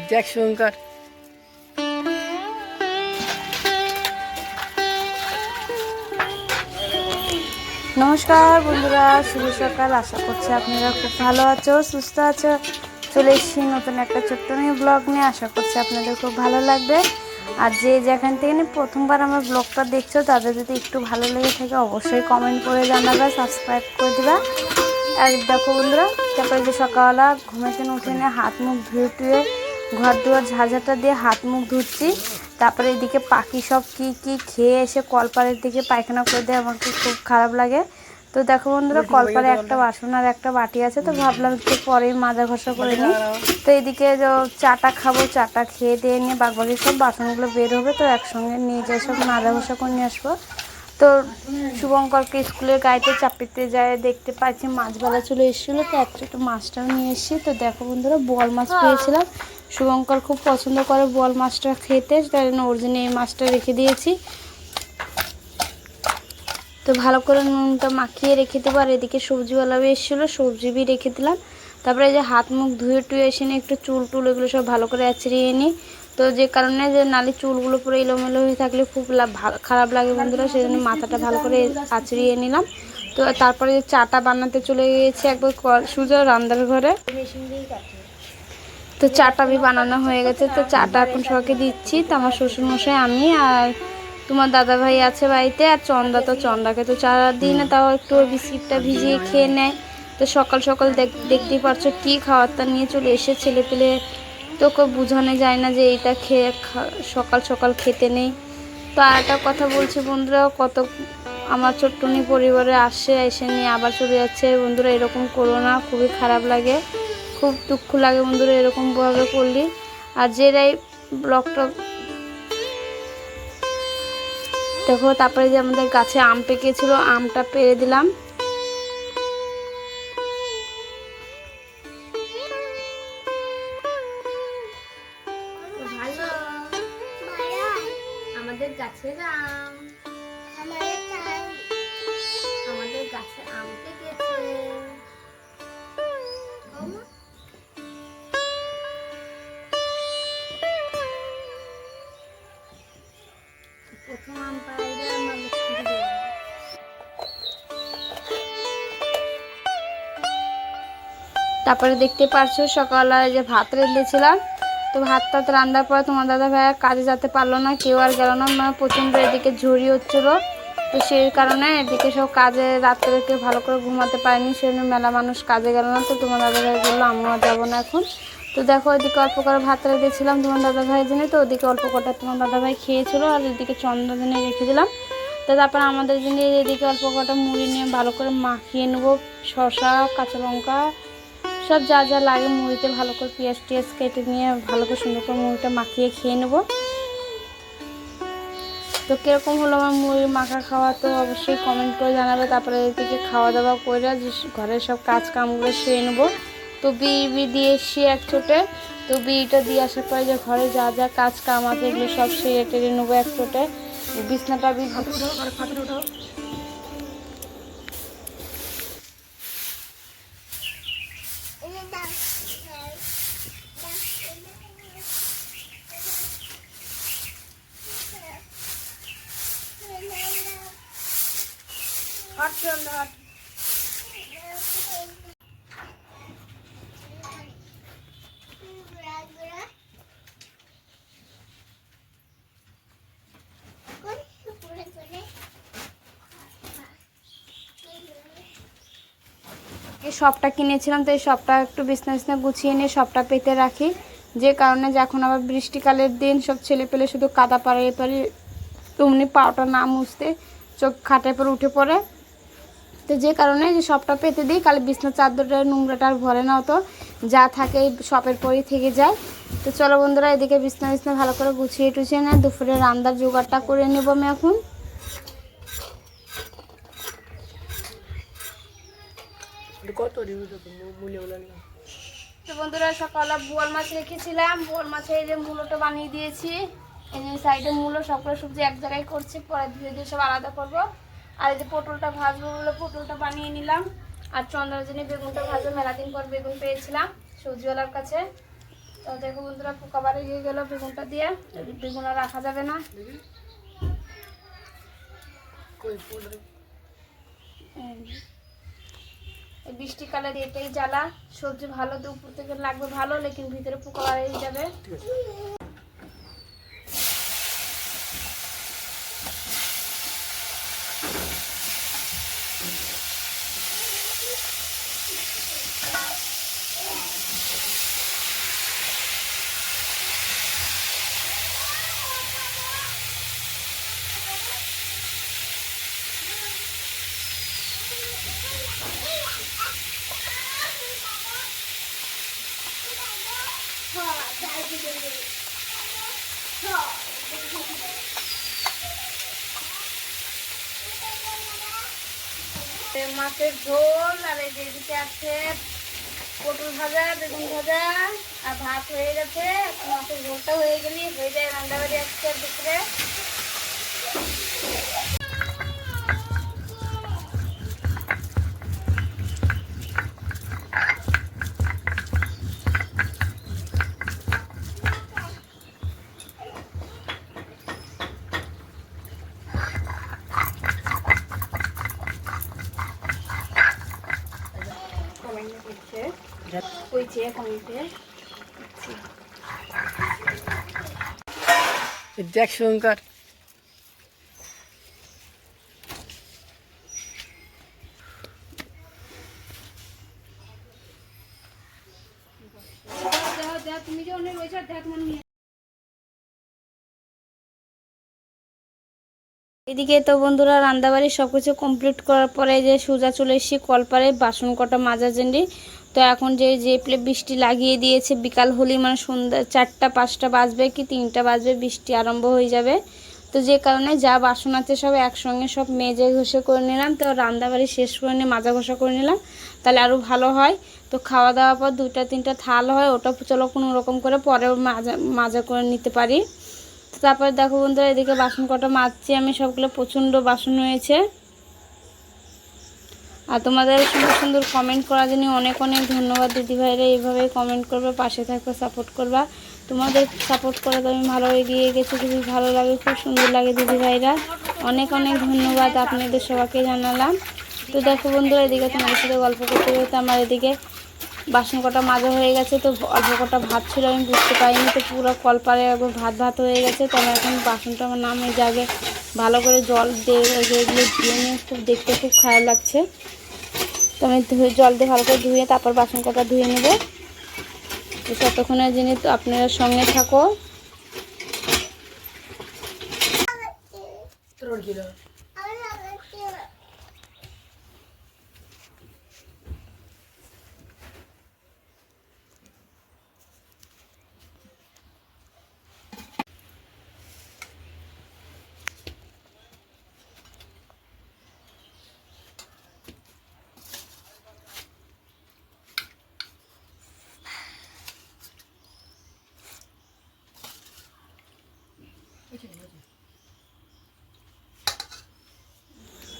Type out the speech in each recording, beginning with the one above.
Jack Shankar. নমস্কার বন্ধুরা, শুভ সকাল। আশা করছি আপনারা খুব ভালো আছো, সুস্থ আছো। চলে এসেছি নতুন একটা ছোট্ট নিয়ে ব্লগ নিয়ে। আশা করছি আপনাদের খুব ভালো লাগবে। আর যে যেখান থেকে প্রথমবার আমার ব্লগটা দেখছো তাদের যদি একটু ভালো লেগে থাকে অবশ্যই কমেন্ট করে জানাবে, সাবস্ক্রাইব করে দিবা। আর দেখো বন্ধুরা, তারপরে যে সকালবেলা ঘুমাতে উঠে নিয়ে হাত মুখ ধুয়ে টুয়ে ঘর দুয়ার ঝাঁঝাটা দিয়ে হাত মুখ ধুচ্ছি। তারপরে এদিকে পাখি সব কি খেয়ে এসে কলপাড়ের দিকে পায়খানা করে দেয়, আমাকে খুব খারাপ লাগে। তো দেখো বন্ধুরা, কলপাড়ে একটা বাসন আর একটা বাটি আছে, তো ভাবলাম একটু পরেই মাজা ঘষা করে নিই। তো এদিকে চাটা খাবো, চাটা খেয়ে দিয়ে নিয়ে বাকি সব বাসনগুলো বের হবে, তো একসঙ্গে নিয়ে যাই, সব মাজা ঘষা করে নিয়ে আসবো। তো শুভঙ্করকে স্কুলের গাড়িতে চাপিতে যায়, দেখতে পাচ্ছি মাছবেলা চলে এসেছিলো, তো একটা মাছটাও নিয়ে এসেছি। তো দেখো বন্ধুরা, বোয়াল মাছ পেয়েছিলাম। শুভঙ্কর খুব পছন্দ করে বোয়াল মাছটা খেতে, তাই জন্য ওর জন্য এই মাছটা রেখে দিয়েছি। তো ভালো করে নুনটা মাখিয়ে রেখে দেবো। আর এদিকে সবজিওয়ালাও এসেছিলো, সবজি বি রেখে দিলাম। তারপরে যে হাত মুখ ধুয়ে টুয়ে এসে নিয়ে একটু চুল টুল এগুলো সব ভালো করে আঁচড়িয়ে নিই। তো যে কারণে যে নালি চুলগুলো পুরো এলোমেলো হয়ে থাকলে খুব খারাপ লাগে বন্ধুরা, সেই জন্য মাথাটা ভালো করে আঁচড়িয়ে নিলাম। তো তারপরে যে চাটা বানাতে চলে গিয়েছি একবার সুজা রান্নার ঘরে। তো চাটা বি বানানো হয়ে গেছে, তো চাটা এখন সবাইকে দিচ্ছি। তো আমার শ্বশুরমশাই, আমি আর তোমার দাদা ভাই আছে বাড়িতে, আর চন্দা, তো চন্দাকে তো চা দিই না, তাও একটু বিস্কিটটা ভিজিয়ে খেয়ে নেয়। তো সকাল সকাল দেখতেই পারছো কি খাবারটা নিয়ে চলে এসে ছেলে পেলে, তোকে বোঝানো যায় না যে এইটা খেয়ে সকাল সকাল খেতে নেই। তো আর একটা কথা বলছি বন্ধুরা, কত আমার ছোট্টনি পরিবারে এসে নিয়ে আবার চলে যাচ্ছে। বন্ধুরা এরকম করো না, খুবই খারাপ লাগে, খুব দুঃখ লাগে বন্ধুরা এরকমভাবে করলি। আর যেরাই ব্লগটা দেখো, তারপরে যে আমাদের গাছে আম পেকেছিল, আমটা পেরে দিলাম। আমাদের গাছের আম, আমাদের গাছে আম পেকেছে। প্রথম আম পাইলে আমার তারপরে দেখতে পারছো সকালবেলা যে ভাত রেঁধেছিলাম। তো ভাত টাত রান্নার পর তোমার দাদা ভাইয়া কাজে যেতে পারলো না, কেউ আর গেল না, মানে প্রচণ্ড এদিকে ঝড়ি হচ্ছিলো। তো সেই কারণে এদিকে সব কাজে রাত্রে কেউ ভালো করে ঘুমাতে পারেনি, সেই জন্য মেলা মানুষ কাজে গেল না। তো তোমার দাদা ভাই বললো আমিও আর যাবো না এখন। তো দেখো এদিকে অল্প করে ভাত রেঁধেছিলাম তোমার দাদা ভাইয়ের জন্য, তো ওদিকে অল্প কটা তোমার দাদা ভাই খেয়েছিলো, আর এদিকে চন্দ্রের জন্য রেখে দিলাম। তো তারপর আমাদের জন্য এদিকে অল্প কটা মুড়ি নিয়ে ভালো করে মাখিয়ে নেবো, শসা কাঁচা লঙ্কা সব যা যা লাগে মুড়িতে ভালো করে পেঁয়াজ টিয়াজ কেটে নিয়ে ভালো করে সুন্দর করে মুড়িটা মাখিয়ে খেয়ে নেবো। তো কীরকম হলো আমার মুড়ি মাখা খাওয়া, তো অবশ্যই কমেন্ট করে জানাবে। তারপরে এদিকে খাওয়া দাওয়া করে যে ঘরের সব কাজ কামগুলো সেরে নেবো। তো বি দিয়ে এসছি এক চোটে। তো বিটা দিয়ে আসার পরে যে ঘরে যা যা কাজ কাম আছে এগুলো সব সেরে টেরে নেবো এক চোটে। বিছনাটা সবটা কিনেছিলাম, তো এই সবটা একটু বিছনা গুছিয়ে নিয়ে সবটা পেতে রাখি, যে কারণে যে এখন আবার বৃষ্টিকালের দিন সব ছেলে পেলে শুধু কাদা পাড়ে পারি, তেমনি পাওটা না মুছতে চোখ খাটের পর উঠে পড়ে। তো যে কারণে যে সবটা পেতে দিই, কালে বিছনার চাদরটা নোংরাটা আর ভরে না, তো যা থাকে সপের পরই থেকে যায়। তো চলো বন্ধুরা, এদিকে বিছনা ভালো করে গুছিয়ে টুছিয়ে নেয়, দুপুরে রান্নার জোগাড়টা করে নেবো আমি এখন। তো বন্ধুরা, সকালে বোয়াল মাছ রেখেছিলাম, বোয়াল মাছের এই যে মূলোটা বানিয়ে দিয়েছি। এই যে সাইডে মূলো সবগুলো সবজি এক জায়গায় করছি, পরে ধুয়ে দিয়ে সব আলাদা করবো। আর এই যে পটলটা ভাজবো বলে পটলটা বানিয়ে নিলাম। আর চন্দ্রজনী বেগুনটা ভাজবো, মেলা দিন পর বেগুন পেয়েছিলাম সবজিওয়ালার কাছে। তো দেখো বন্ধুরা পোকা বাড়ি গিয়ে গেল বেগুনটা দিয়ে, বেগুন আর রাখা যাবে না। বৃষ্টিকালের এটাই জ্বালা, সবজি ভালো তো উপর থেকে লাগবে ভালো, লেকিন ভিতরে পোকা বাড়ি যাবে। মাছের ঝোল, আর এই যেদিকে আছে পটল ভাজা, বেগুন ভাজা, আর ভাত হয়ে গেছে। মাছের ঝোলটা হয়ে গেলে হয়ে যায় রান্নাবাড়ি আজকে দুপুরে। দেখ শঙ্কর তুমি যে অনেক রয়েছে দেখ মনে। এদিকে তো বন্ধুরা রান্নাবাড়ি সব কিছু কমপ্লিট করার পরে যে সোজা চলে এসেছি কলপারে বাসন কটা মাজার জন্য। তো এখন যে বৃষ্টি লাগিয়ে দিয়েছে, বিকাল হলেই মানে সন্ধ্যা 4টা 5টা বাজবে কি 3টা বাজবে বৃষ্টি আরম্ভ হয়ে যাবে। তো যে কারণে যা বাসন আছে সব একসঙ্গে সব মেজে ঘষে করে নিলাম। তো রান্নাবাড়ি শেষ করে নিয়ে মাজা ঘষা করে নিলাম, তাহলে আরও ভালো হয়। তো খাওয়া দাওয়ার পর 2টা 3টা থাল হয়, ওটা চলো কোনো রকম করে পরেও মাজা করে নিতে পারি। তারপরে দেখো বন্ধুরা এদিকে বাসন কটা মাজছি আমি, সবগুলো প্রচণ্ড বাসন হয়েছে। আর তোমাদের সুন্দর সুন্দর কমেন্ট করার জন্য অনেক অনেক ধন্যবাদ দিদিভাইরা। এইভাবেই কমেন্ট করবে, পাশে থাকবে, সাপোর্ট করবা। তোমাদের সাপোর্ট করে তো আমি ভালো এগিয়ে গেছি, খুবই ভালো লাগে, খুব সুন্দর লাগে দিদিভাইরা। অনেক অনেক ধন্যবাদ আপনাদের সবাইকে জানালাম। তো দেখো বন্ধুরা এদিকে তোমাদের সাথে গল্প করতে করতে আমার এদিকে বাসন কটা মাজা হয়ে গেছে। তো অল্প কটা ভাত ছিল, আমি বুঝতে পারিনি, তো পুরো কলপারে একবার ভাত হয়ে গেছে। তো আমার এখন বাসনটা আমার নামে জাগে ভালো করে জল দিয়ে এগুলো ধুয়ে নিয়ে খুব দেখতে খুব খারাপ লাগছে। তো আমি জল দিয়ে ভালো করে ধুয়ে তারপর বাসন কটা ধুয়ে নেব। তো ততক্ষণের জিনিস তো আপনারা সঙ্গে থাকো।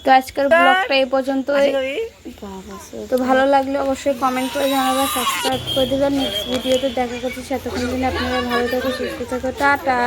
তো আজকের ব্লগটা এই পর্যন্তই। তো ভালো লাগলে অবশ্যই কমেন্ট করে জানাবেন, সাবস্ক্রাইব করে দেবেন। নেক্সট ভিডিওতে দেখা করছি, সেতক্ষণ দিন আপনারা ভালো থাকো, সুস্থ থাকো, টাটা।